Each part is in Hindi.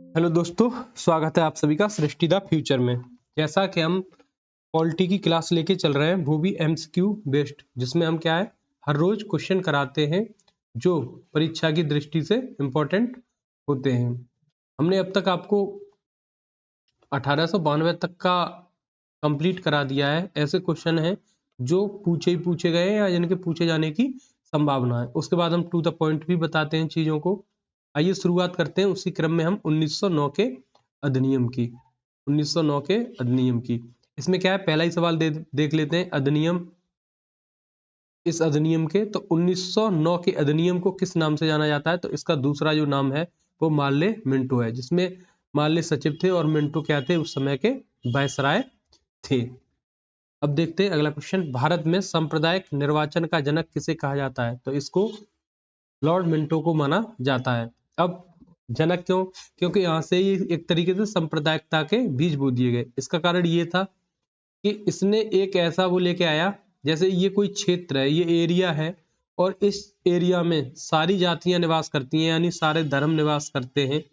हेलो दोस्तों, स्वागत है आप सभी का सृष्टि द फ्यूचर में। जैसा कि हम पॉलिटी की क्लास लेके चल रहे हैं, वो भी एमसीक्यू बेस्ड, जिसमें हम क्या है हर रोज क्वेश्चन कराते हैं जो परीक्षा की दृष्टि से इम्पोर्टेंट होते हैं। हमने अब तक आपको 1892 तक का कंप्लीट करा दिया है। ऐसे क्वेश्चन हैं जो पूछे गए हैं या जिनके पूछे जाने की संभावना है। उसके बाद हम टू द पॉइंट भी बताते हैं चीजों को। आइए शुरुआत करते हैं उसी क्रम में हम 1909 के अधिनियम की। 1909 के अधिनियम की इसमें क्या है, पहला ही सवाल देख लेते हैं। अधिनियम, इस अधिनियम के तो 1909 के अधिनियम को किस नाम से जाना जाता है? तो इसका दूसरा जो नाम है वो मार्ले मिंटो है, जिसमें मार्ले सचिव थे और मिंटो क्या थे, उस समय के वायसराय थे। अब देखते हैं अगला क्वेश्चन। भारत में सांप्रदायिक निर्वाचन का जनक किसे कहा जाता है? तो इसको लॉर्ड मिंटो को माना जाता है। अब जनक क्यों? क्योंकि यहाँ से ही एक तरीके से सांप्रदायिकता के बीज बो दिए गए। इसका कारण ये था कि इसने एक ऐसा वो लेके आया, जैसे ये कोई क्षेत्र है, ये एरिया है और इस एरिया में सारी जातियां निवास करती हैं, यानी सारे धर्म निवास करते हैं,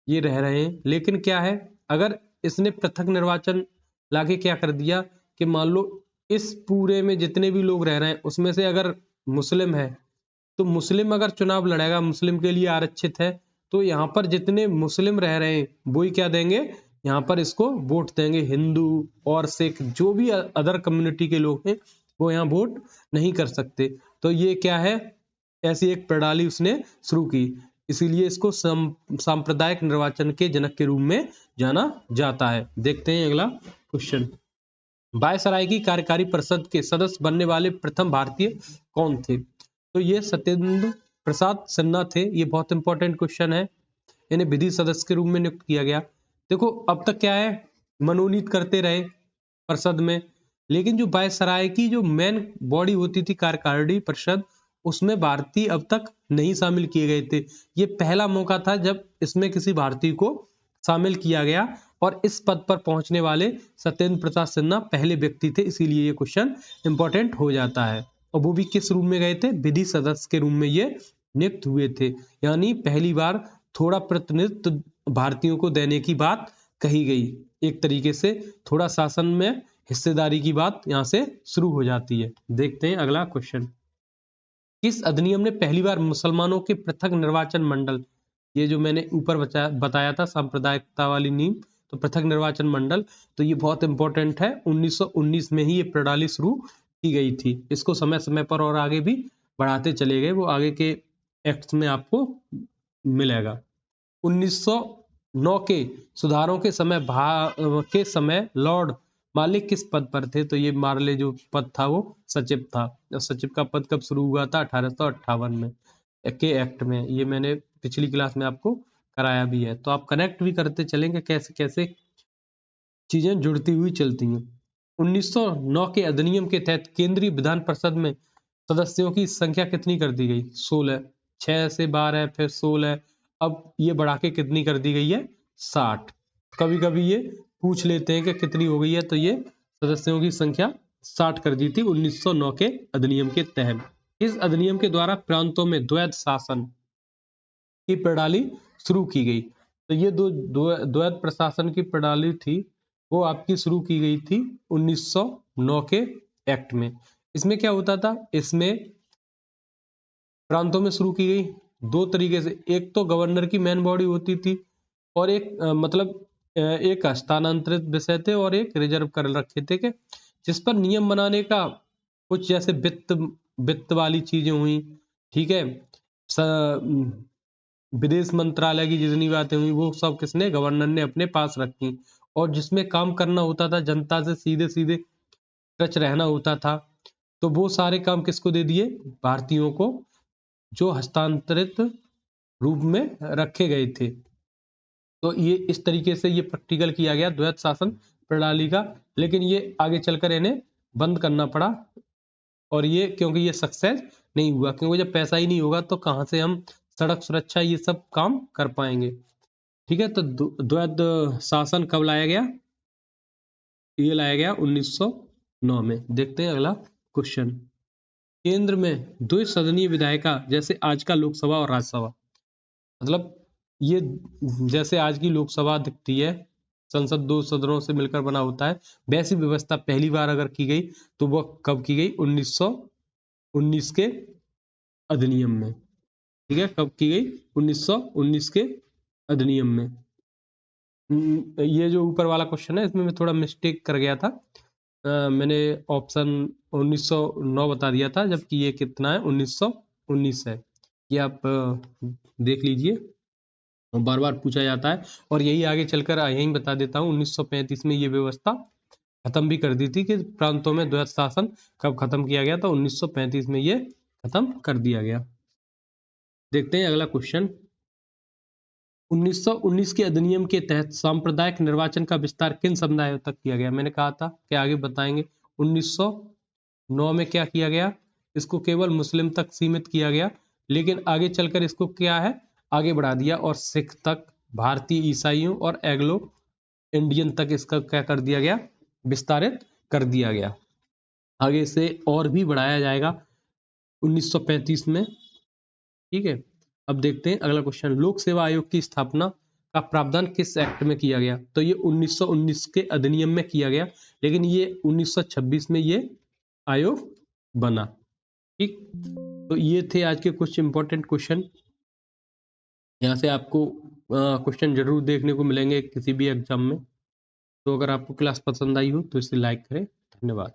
ये रह रहे हैं। लेकिन क्या है, अगर इसने पृथक निर्वाचन लाके क्या कर दिया कि मान लो इस पूरे में जितने भी लोग रह रहे हैं उसमें से अगर मुस्लिम है तो मुस्लिम अगर चुनाव लड़ेगा, मुस्लिम के लिए आरक्षित है, तो यहाँ पर जितने मुस्लिम रह रहे हैं वो ही क्या देंगे, यहाँ पर इसको वोट देंगे। हिंदू और सिख जो भी अदर कम्युनिटी के लोग हैं वो यहाँ वोट नहीं कर सकते। तो ये क्या है, ऐसी एक प्रणाली उसने शुरू की। इसीलिए इसको सांप्रदायिक निर्वाचन के जनक के रूप में जाना जाता है। देखते हैं अगला क्वेश्चन। वायसराय की कार्यकारी परिषद के सदस्य बनने वाले प्रथम भारतीय कौन थे? तो ये सत्येंद्र प्रसाद सिन्हा थे। ये बहुत इंपॉर्टेंट क्वेश्चन है। इन्हें विधि सदस्य के रूप में नियुक्त किया गया। देखो अब तक क्या है, मनोनीत करते रहे परिषद में, लेकिन जो वायसराय की जो मेन बॉडी होती थी कार्यकारिणी परिषद, उसमें भारतीय अब तक नहीं शामिल किए गए थे। ये पहला मौका था जब इसमें किसी भारतीय को शामिल किया गया और इस पद पर पहुंचने वाले सत्येंद्र प्रसाद सिन्हा पहले व्यक्ति थे। इसीलिए ये क्वेश्चन इंपॉर्टेंट हो जाता है। और वो भी किस रूप में गए थे? विधि सदस्य के रूप में ये नियुक्त हुए थे। यानी पहली बार थोड़ा प्रतिनिधित्व भारतीयों को देने की बात कही गई। एक तरीके से थोड़ा शासन में हिस्सेदारी की बात यहाँ से शुरू हो जाती है। देखते हैं अगला क्वेश्चन। किस अधिनियम ने पहली बार मुसलमानों के पृथक निर्वाचन मंडल, ये जो मैंने ऊपर बताया था सांप्रदायिकता वाली नींव, तो पृथक निर्वाचन मंडल, तो ये बहुत इंपॉर्टेंट है। 1919 में ही ये प्रणाली शुरू की गई थी। इसको समय समय पर और आगे भी बढ़ाते चले गए, वो आगे के एक्ट में आपको मिलेगा। 1909 के सुधारों के समय लॉर्ड मालिक किस पद पर थे? तो ये मार्ले जो पद था वो सचिव था। सचिव का पद कब शुरू हुआ था? 1858 में के एक्ट में। ये मैंने पिछली क्लास में आपको कराया भी है, तो आप कनेक्ट भी करते चलेंगे कैसे कैसे चीजें जुड़ती हुई चलती हैं। 1909 के अधिनियम के तहत केंद्रीय विधान परिषद में सदस्यों की संख्या कितनी कर दी गई? 16। 6 से 12 फिर 16, अब ये बढ़ा के कितनी कर दी गई है? 60। कभी कभी ये पूछ लेते हैं कि कितनी हो गई है, तो ये सदस्यों की संख्या 60 कर दी थी 1909 के अधिनियम के तहत। इस अधिनियम के द्वारा प्रांतों में द्वैध शासन की प्रणाली शुरू की गई। तो ये द्वैध प्रशासन की प्रणाली थी, वो आपकी शुरू की गई थी 1909 के एक्ट में। इसमें क्या होता था, इसमें प्रांतों में शुरू की गई दो तरीके से। एक तो गवर्नर की मेन बॉडी होती थी और एक एक हस्तांतरित विषय थे और एक रिजर्व कर रखे थे कि जिस पर नियम बनाने का कुछ, जैसे वित्त वाली चीजें हुई, ठीक है, विदेश मंत्रालय की जितनी बातें हुई वो सब किसने, गवर्नर ने अपने पास रखी। और जिसमें काम करना होता था, जनता से सीधे सीधे टच रहना होता था, तो वो सारे काम किसको दे दिए? भारतीयों को, जो हस्तांतरित रूप में रखे गए थे। तो ये इस तरीके से ये प्रैक्टिकल किया गया द्वैध शासन प्रणाली का। लेकिन ये आगे चलकर इन्हें बंद करना पड़ा, और ये क्योंकि ये सक्सेस नहीं हुआ, क्योंकि जब पैसा ही नहीं होगा तो कहाँ से हम सड़क सुरक्षा ये सब काम कर पाएंगे। ठीक है, तो द्वैध शासन कब लाया गया? ये लाया गया 1909 में। देखते हैं अगला क्वेश्चन। केंद्र में द्विसदनीय विधायिका, जैसे आज का लोकसभा और राज्यसभा, मतलब ये जैसे आज की लोकसभा दिखती है, संसद 2 सदनों से मिलकर बना होता है, वैसी व्यवस्था पहली बार अगर की गई तो वह कब की गई? 1919 के अधिनियम में। ठीक है, कब की गई? 1919 के अधिनियम में। ये जो ऊपर वाला क्वेश्चन है इसमें मैं थोड़ा मिस्टेक कर गया था। मैंने ऑप्शन 1909 बता दिया था, जबकि ये कितना है? 1919 है। ये आप देख लीजिए, बार बार पूछा जाता है। और यही आगे चलकर यही बता देता हूँ, 1935 में ये व्यवस्था खत्म भी कर दी थी कि प्रांतों में द्वैत शासन कब खत्म किया गया, तो 1935 में ये खत्म कर दिया गया। देखते हैं अगला क्वेश्चन। 1919 के अधिनियम के तहत सांप्रदायिक निर्वाचन का विस्तार किन समुदायों तक किया गया? मैंने कहा था कि आगे बताएंगे। 1909 में क्या किया गया? इसको केवल मुस्लिम तक सीमित किया गया, लेकिन आगे चलकर इसको क्या है? आगे बढ़ा दिया और सिख तक, भारतीय ईसाइयों और एग्लो इंडियन तक इसका क्या कर दिया गया? विस्तारित कर दिया गया। आगे से और भी बढ़ाया जाएगा 1935 में। ठीक है, अब देखते हैं अगला क्वेश्चन। लोक सेवा आयोग की स्थापना का प्रावधान किस एक्ट में किया गया? तो ये 1919 के अधिनियम में किया गया, लेकिन ये 1926 में ये आयोग बना। ठीक, तो ये थे आज के कुछ इंपॉर्टेंट क्वेश्चन। यहाँ से आपको क्वेश्चन जरूर देखने को मिलेंगे किसी भी एग्जाम में। तो अगर आपको क्लास पसंद आई हो तो इसे लाइक करें। धन्यवाद।